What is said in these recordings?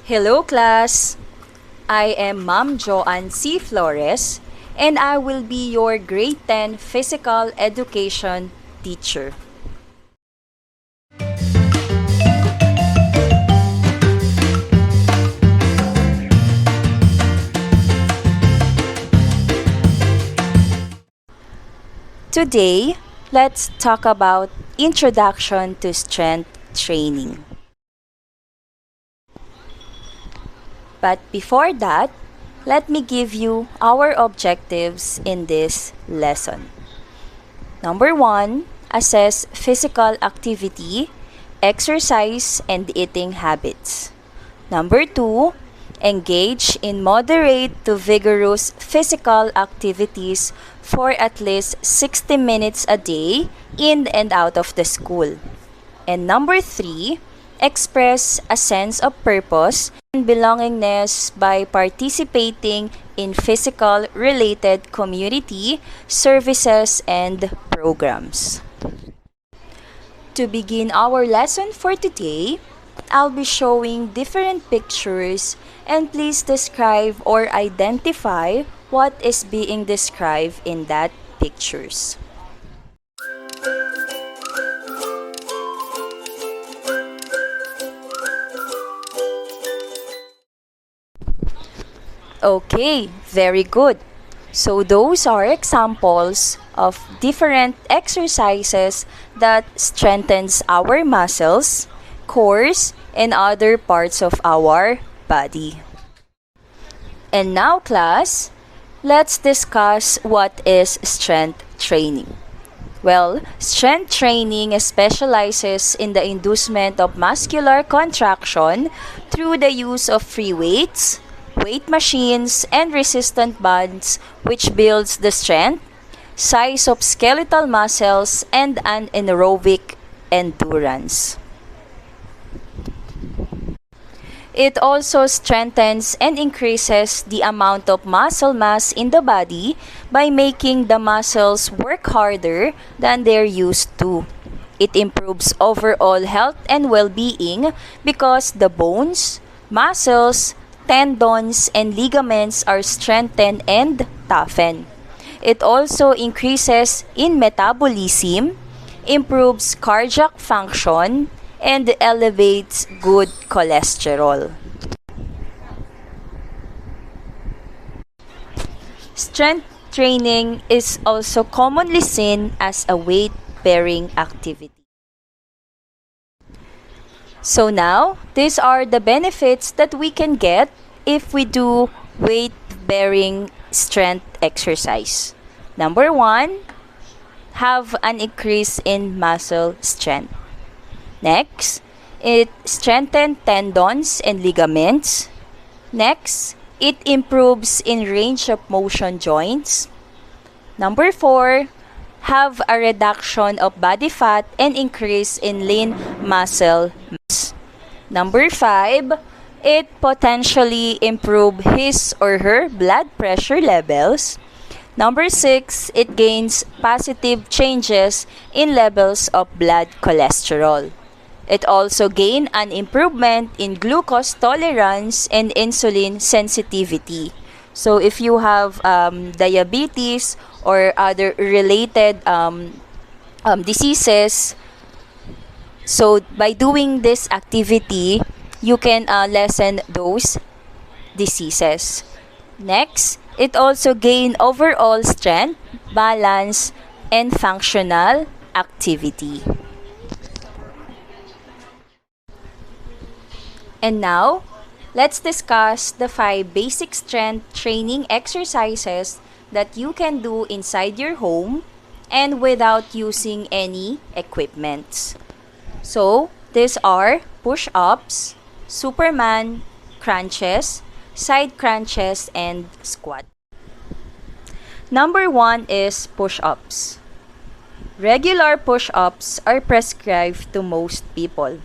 Hello class! I am Ma'am Joanne C. Flores and I will be your grade 10 physical education teacher. Today, let's talk about Introduction to Strength Training. But before that, let me give you our objectives in this lesson. Number 1, assess physical activity, exercise, and eating habits. Number 2, engage in moderate to vigorous physical activities for at least 60 minutes a day in and out of the school. And number 3, express a sense of purpose and belongingness by participating in physical related community services and programs. To begin our lesson for today, I'll be showing different pictures and please describe or identify what is being described in that pictures. Okay, very good. So those are examples of different exercises that strengthens our muscles, cores, and other parts of our body. And now class, let's discuss what is strength training. Well, strength training specializes in the inducement of muscular contraction through the use of free weights, weight machines, and resistant bands which builds the strength, size of skeletal muscles, and an anaerobic endurance. It also strengthens and increases the amount of muscle mass in the body by making the muscles work harder than they're used to. It improves overall health and well-being because the bones, muscles, tendons, and ligaments are strengthened and toughened. It also increases in metabolism, improves cardiac function, and elevates good cholesterol. Strength training is also commonly seen as a weight-bearing activity. So now, these are the benefits that we can get if we do weight-bearing strength exercise. Number 1, have an increase in muscle strength. Next, it strengthens tendons and ligaments. Next, it improves in range of motion joints. Number 4, have a reduction of body fat and increase in lean muscle mass. Number 5, it potentially improve his or her blood pressure levels. Number 6, it gains positive changes in levels of blood cholesterol. It also gain an improvement in glucose tolerance and insulin sensitivity. So if you have diabetes or other related diseases, so by doing this activity, you can lessen those diseases. Next, it also gain overall strength, balance, and functional activity. And now, let's discuss the 5 basic strength training exercises that you can do inside your home and without using any equipment. So, these are push-ups, Superman crunches, side crunches, and squat. Number 1 is push-ups. Regular push-ups are prescribed to most people.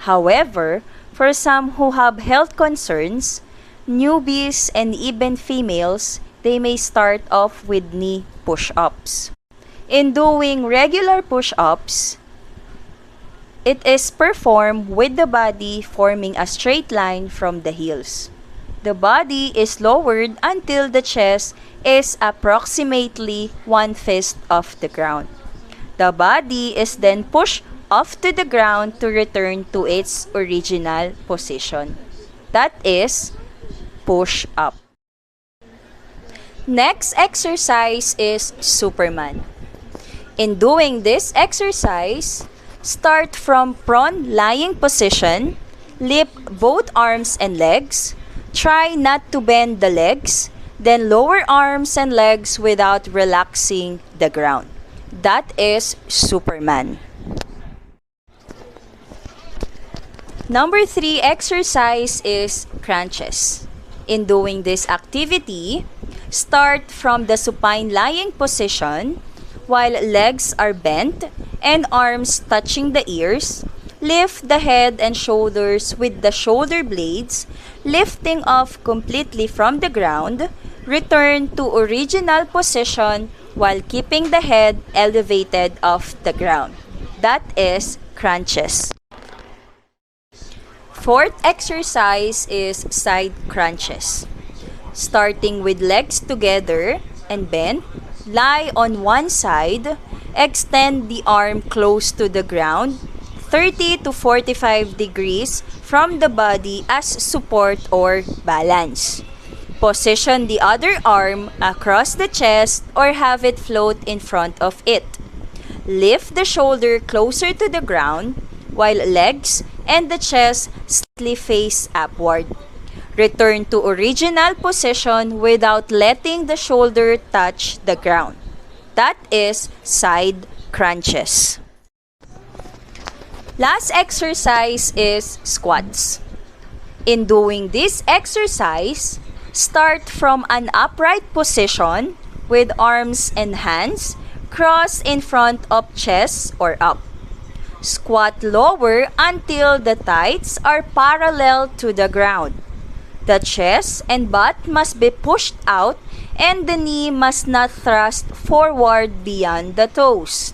However, for some who have health concerns, newbies, and even females, they may start off with knee push-ups. In doing regular push-ups, It is performed with the body forming a straight line from the heels. The body is lowered until the chest is approximately 1/5 of the ground. The body is then pushed off to the ground to return to its original position. That is push up. Next exercise is Superman. In doing this exercise, start from prone lying position, lift both arms and legs, try not to bend the legs, then lower arms and legs without relaxing the ground. That is Superman. Number 3 exercise is crunches. In doing this activity, start from the supine lying position while legs are bent and arms touching the ears. Lift the head and shoulders with the shoulder blades, lifting off completely from the ground. Return to original position while keeping the head elevated off the ground. That is crunches. Fourth exercise is side crunches. Starting with legs together and bent, lie on one side, extend the arm close to the ground, 30 to 45 degrees from the body as support or balance. Position the other arm across the chest or have it float in front of it. Lift the shoulder closer to the ground while legs and the chest slightly face upward. Return to original position without letting the shoulder touch the ground. That is side crunches. Last exercise is squats. In doing this exercise, start from an upright position with arms and hands crossed in front of chest or up. Squat lower until the thighs are parallel to the ground. The chest and butt must be pushed out and the knee must not thrust forward beyond the toes.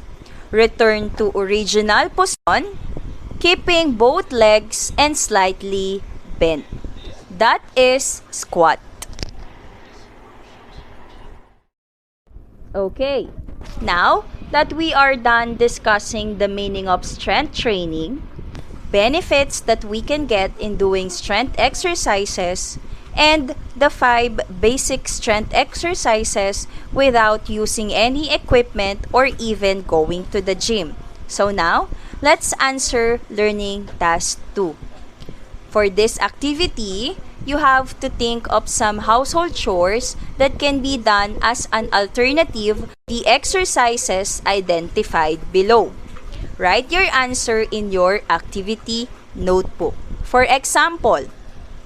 Return to original position, keeping both legs and slightly bent. That is squat. Okay, now that we are done discussing the meaning of strength training, benefits that we can get in doing strength exercises, and the 5 basic strength exercises without using any equipment or even going to the gym. So now, let's answer learning task 2. For this activity, you have to think of some household chores that can be done as an alternative to the exercises identified below. Write your answer in your activity notebook. For example,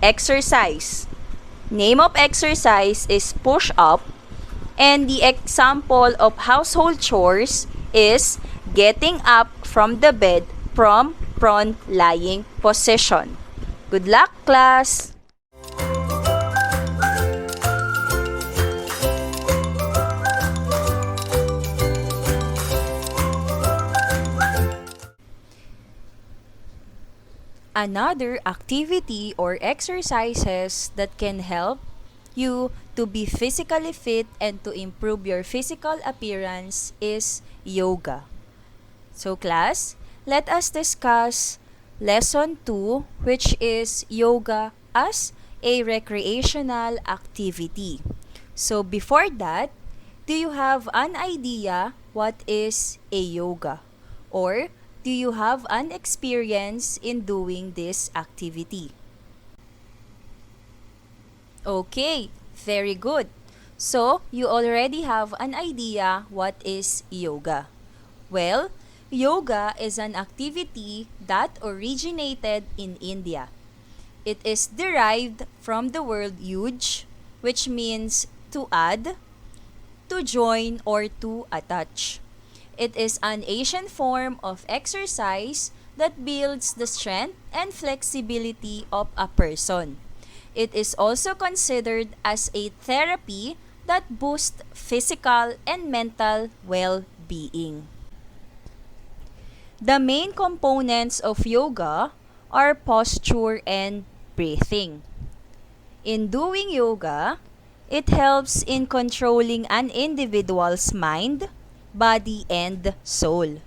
exercise. Name of exercise is push-up, and the example of household chores is getting up from the bed from prone lying position. Good luck, class! Another activity or exercises that can help you to be physically fit and to improve your physical appearance is yoga. So class, let us discuss lesson 2, which is yoga as a recreational activity. So before that, do you have an idea what is a yoga? Or do you have an experience in doing this activity? Okay, very good. So, you already have an idea what is yoga. Well, yoga is an activity that originated in India. It is derived from the word yuj, which means to add, to join, or to attach. It is an Asian form of exercise that builds the strength and flexibility of a person. It is also considered as a therapy that boosts physical and mental well-being. The main components of yoga are posture and breathing. In doing yoga, it helps in controlling an individual's mind, body, and soul.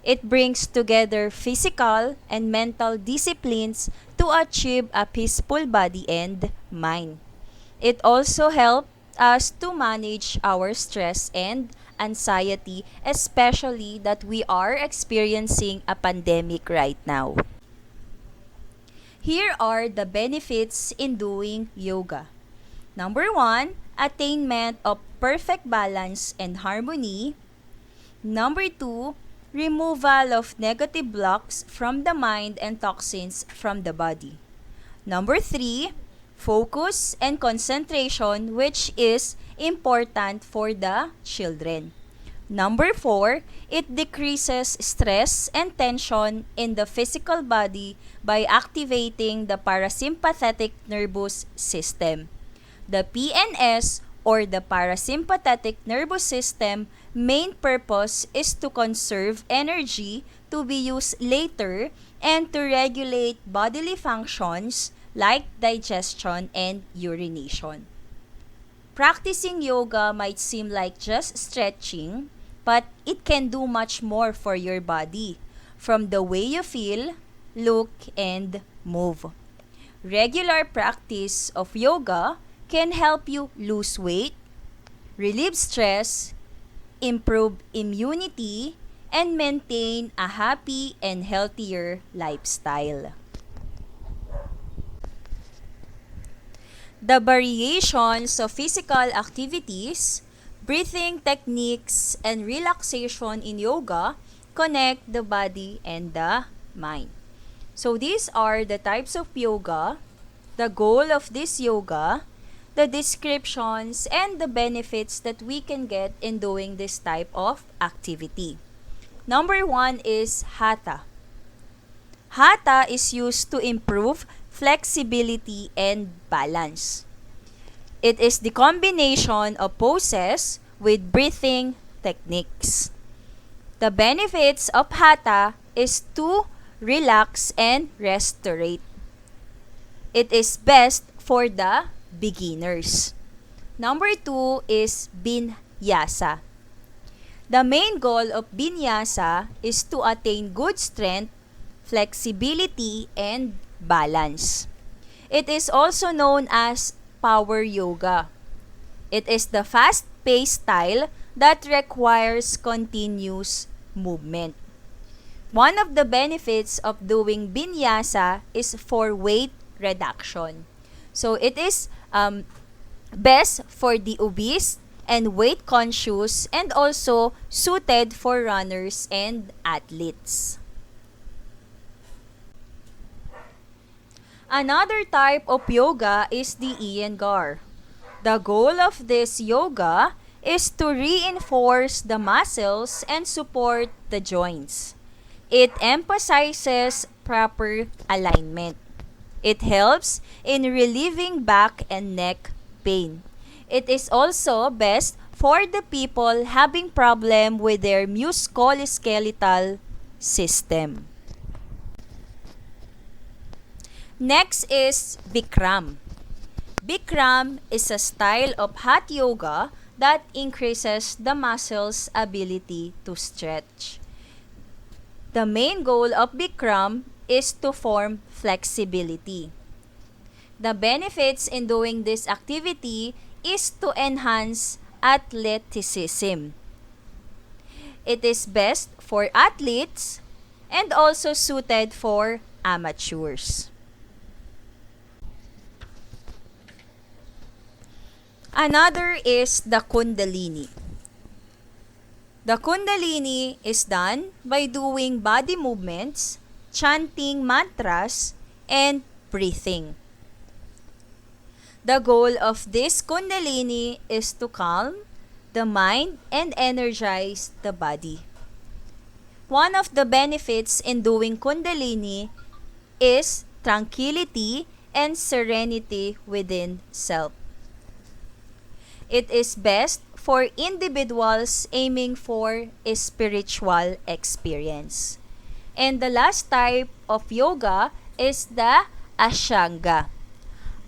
It brings together physical and mental disciplines to achieve a peaceful body and mind. It also helps us to manage our stress and anxiety, especially that we are experiencing a pandemic right now. Here are the benefits in doing yoga. Number 1, attainment of perfect balance and harmony. Number 2, removal of negative blocks from the mind and toxins from the body. Number 3, focus and concentration, which is important for the children. Number 4, it decreases stress and tension in the physical body by activating the parasympathetic nervous system. The PNS or the parasympathetic nervous system main purpose is to conserve energy to be used later and to regulate bodily functions like digestion and urination. Practicing yoga might seem like just stretching, but it can do much more for your body, from the way you feel, look, and move. Regular practice of yoga can help you lose weight, relieve stress, improve immunity, and maintain a happy and healthier lifestyle. The variations of physical activities, breathing techniques, and relaxation in yoga connect the body and the mind. So these are the types of yoga, the goal of this yoga, the descriptions, and the benefits that we can get in doing this type of activity. Number 1 is Hatha. Hatha is used to improve flexibility and balance. It is the combination of poses with breathing techniques. The benefits of Hatha is to relax and restorate. It is best for the beginners. Number 2 is Vinyasa. The main goal of Vinyasa is to attain good strength, flexibility, and balance. It is also known as power yoga. It is the fast-paced style that requires continuous movement. One of the benefits of doing Vinyasa is for weight reduction. So it is best for the obese and weight conscious, and also suited for runners and athletes. Another type of yoga is the Iyengar. The goal of this yoga is to reinforce the muscles and support the joints. It emphasizes proper alignment. It helps in relieving back and neck pain. It is also best for the people having problem with their musculoskeletal system. Next is Bikram. Bikram is a style of hot yoga that increases the muscles' ability to stretch. The main goal of Bikram is to form flexibility. The benefits in doing this activity is to enhance athleticism. It is best for athletes and also suited for amateurs. Another is the Kundalini. The Kundalini is done by doing body movements, chanting mantras, and breathing. The goal of this Kundalini is to calm the mind and energize the body. One of the benefits in doing Kundalini is tranquility and serenity within self. It is best for individuals aiming for a spiritual experience. And the last type of yoga is the Ashtanga.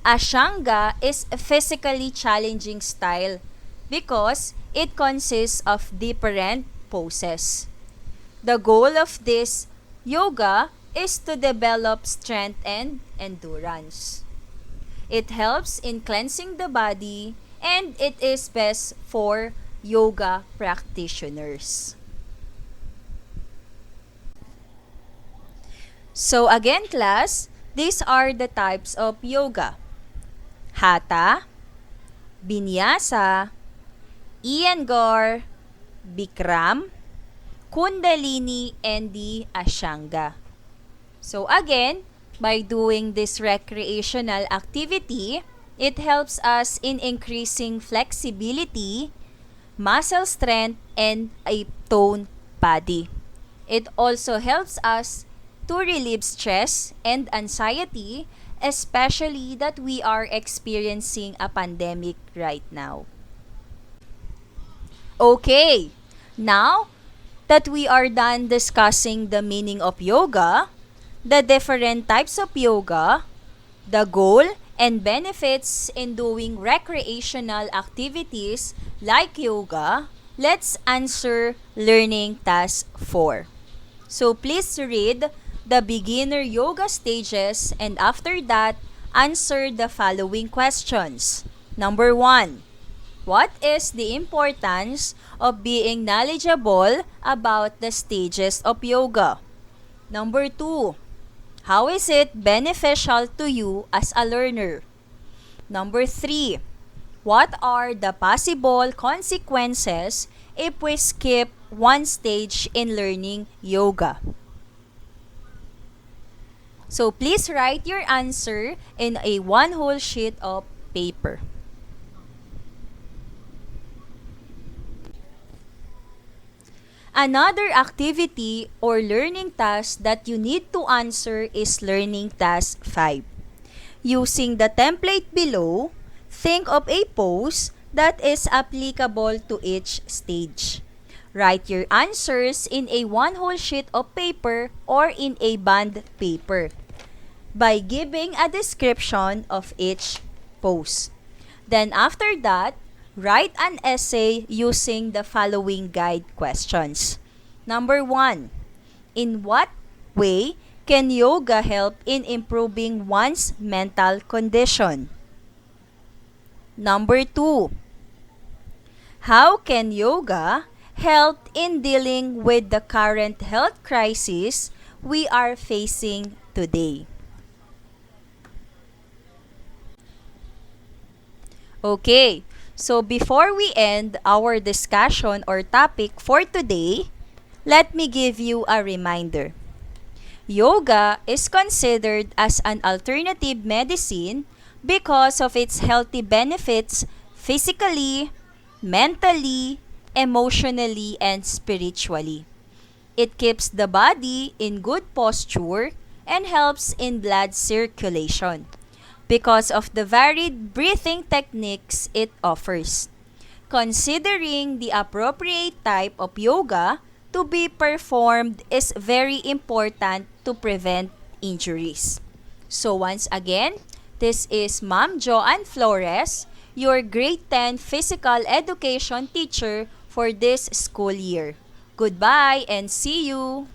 Ashtanga is a physically challenging style because it consists of different poses. The goal of this yoga is to develop strength and endurance. It helps in cleansing the body and it is best for yoga practitioners. So again class, these are the types of yoga. Hatha, Vinyasa, Iyengar, Bikram, Kundalini, and the Ashtanga. So again, by doing this recreational activity, it helps us in increasing flexibility, muscle strength, and a toned body. It also helps us to relieve stress and anxiety, especially that we are experiencing a pandemic right now. Okay, now that we are done discussing the meaning of yoga, the different types of yoga, the goal and benefits in doing recreational activities like yoga, let's answer learning task 4. So please read the beginner yoga stages and after that, answer the following questions. Number 1. What is the importance of being knowledgeable about the stages of yoga? Number 2. How is it beneficial to you as a learner? Number 3. What are the possible consequences if we skip one stage in learning yoga? So please write your answer in a one whole sheet of paper. Another activity or learning task that you need to answer is learning task 5. Using the template below, think of a pose that is applicable to each stage. Write your answers in a one whole sheet of paper or in a bond paper by giving a description of each pose. Then after that, write an essay using the following guide questions. Number 1. In what way can yoga help in improving one's mental condition? Number 2. How can yoga help in dealing with the current health crisis we are facing today? Okay, so before we end our discussion or topic for today, let me give you a reminder. Yoga is considered as an alternative medicine because of its healthy benefits physically, mentally, emotionally, and spiritually. It keeps the body in good posture and helps in blood circulation because of the varied breathing techniques it offers. Considering the appropriate type of yoga to be performed is very important to prevent injuries. So once again, this is Ma'am Joanne Flores, your grade 10 physical education teacher for this school year. Goodbye and see you!